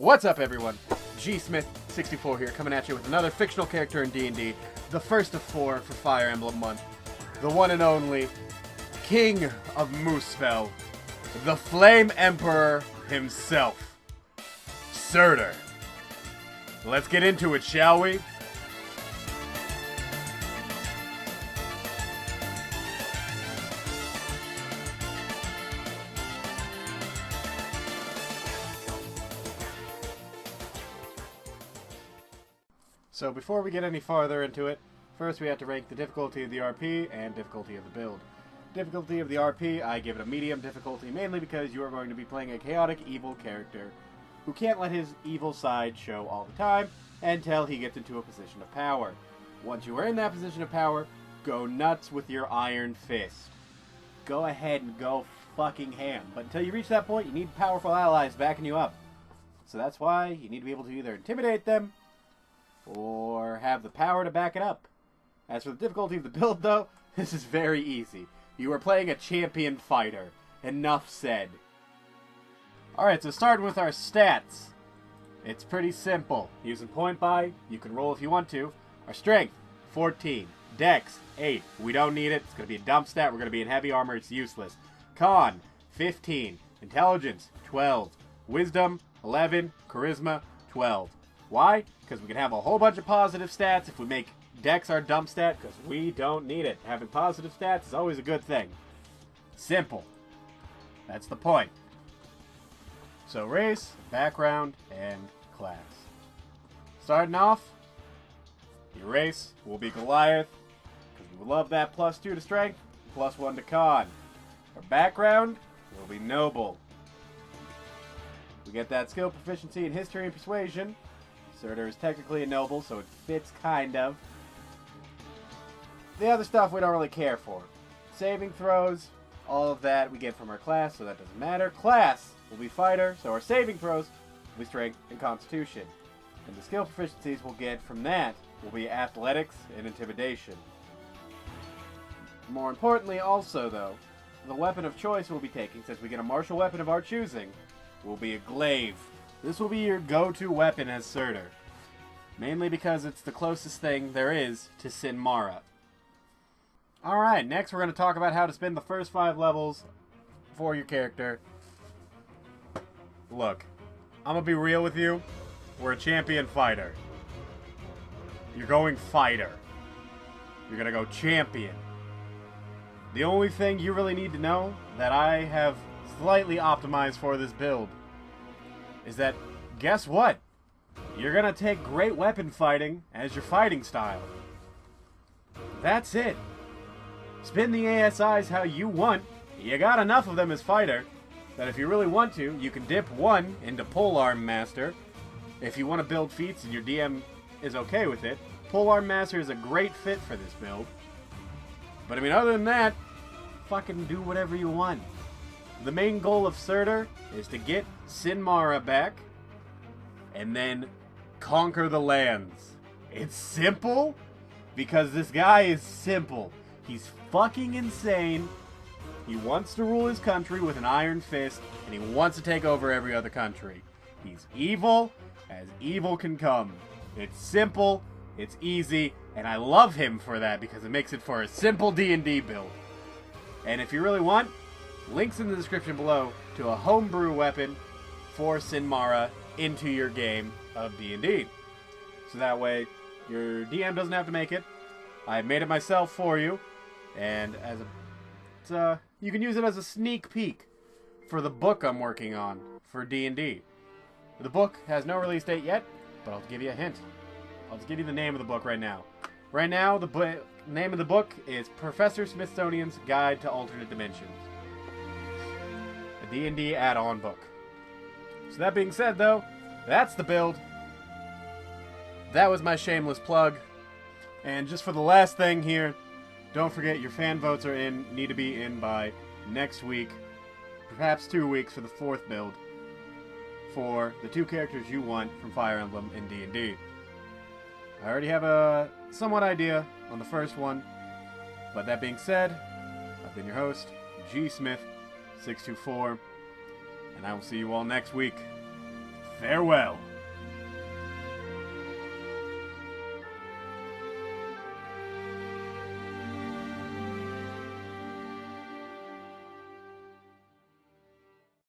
What's up, everyone? G-Smith64 here, coming at you with another fictional character in D&D, the first of 4 for Fire Emblem month, the one and only King of Muspell, the Flame Emperor himself, Surtr. Let's get into it, shall we? So before we get any farther into it, first we have to rank the difficulty of the RP and difficulty of the build. Difficulty of the RP, I give it a medium difficulty, mainly because you are going to be playing a chaotic, evil character who can't let his evil side show all the time until he gets into a position of power. Once you are in that position of power, go nuts with your iron fist. Go ahead and go fucking ham. But until you reach that point, you need powerful allies backing you up. So that's why you need to be able to either intimidate them or have the power to back it up. As for the difficulty of the build, though, this is very easy. You are playing a champion fighter. Enough said. Alright, so starting with our stats. It's pretty simple. Using point buy, you can roll if you want to. Our strength, 14. Dex, 8. We don't need it. It's going to be a dump stat. We're going to be in heavy armor. It's useless. Con, 15. Intelligence, 12. Wisdom, 11. Charisma, 12. Why? Because we can have a whole bunch of positive stats if we make Dex our dump stat, because we don't need it. Having positive stats is always a good thing. Simple. That's the point. So race, background, and class. Starting off, your race will be Goliath, because we love that +2 to strength, +1 to con. Our background will be noble. We get that skill proficiency in history and persuasion. Surtr is technically a noble, so it fits kind of. The other stuff we don't really care for. Saving throws, all of that we get from our class, so that doesn't matter. Class will be fighter, so our saving throws will be strength and constitution. And the skill proficiencies we'll get from that will be athletics and intimidation. More importantly also, though, the weapon of choice we'll be taking, since we get a martial weapon of our choosing, will be a glaive. This will be your go-to weapon as Surtr, mainly because it's the closest thing there is to Sinmara. Alright, next we're going to talk about how to spend the first 5 levels for your character. Look, I'm going to be real with you. We're a champion fighter. You're going fighter. You're going to go champion. The only thing you really need to know that I have slightly optimized for this build is that, guess what? You're gonna take great weapon fighting as your fighting style. That's it. Spin the ASIs how you want. You got enough of them as fighter that if you really want to, you can dip one into Polearm Master. If you want to build feats and your DM is okay with it, Polearm Master is a great fit for this build. But I mean, other than that, fucking do whatever you want. The main goal of Surtr is to get Sinmara back and then conquer the lands. It's simple because this guy is simple. He's fucking insane. He wants to rule his country with an iron fist, and he wants to take over every other country. He's evil as evil can come. It's simple, it's easy, and I love him for that because it makes it for a simple D&D build. And if you really want, links in the description below to a homebrew weapon for Sinmara into your game of D&D. So that way, your DM doesn't have to make it. I made it myself for you, and as you can use it as a sneak peek for the book I'm working on for D&D. The book has no release date yet, but I'll give you a hint. I'll just give you the name of the book right now. Right now, the name of the book is Professor Smithsonian's Guide to Alternate Dimensions. D&D add-on book. So that being said, though, that's the build. That was my shameless plug. And just for the last thing here, don't forget your fan votes need to be in by next week, perhaps 2 weeks for the 4th build, for the 2 characters you want from Fire Emblem in D&D. I already have a somewhat idea on the first one, but that being said, I've been your host, G. Smith 624, and I will see you all next week. Farewell.